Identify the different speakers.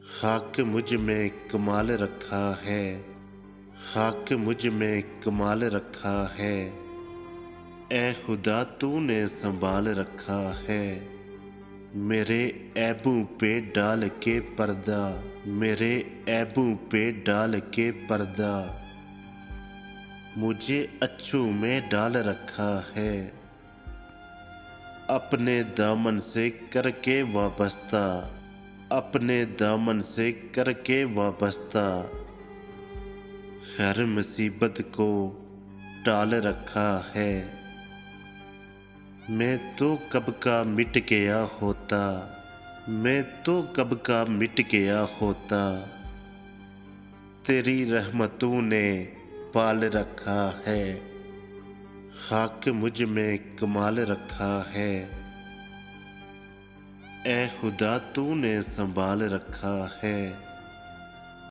Speaker 1: हक मुझ में कमाल रखा है, हक मुझ में कमाल रखा है। ऐ खुदा तूने संभाल रखा है। मेरे ऐबों पे डाल के पर्दा, मेरे ऐबों पे डाल के पर्दा। मुझे अच्छू में डाल रखा है। अपने दामन से करके वाबस्ता, अपने दामन से करके वाबस्ता। हर मुसीबत को टाल रखा है। मैं तो कब का मिट गया होता, मैं तो कब का मिट गया होता। तेरी रहमतों ने पाल रखा है। हक मुझ में कमाल रखा है। ऐ खुदा तूने संभाल रखा है।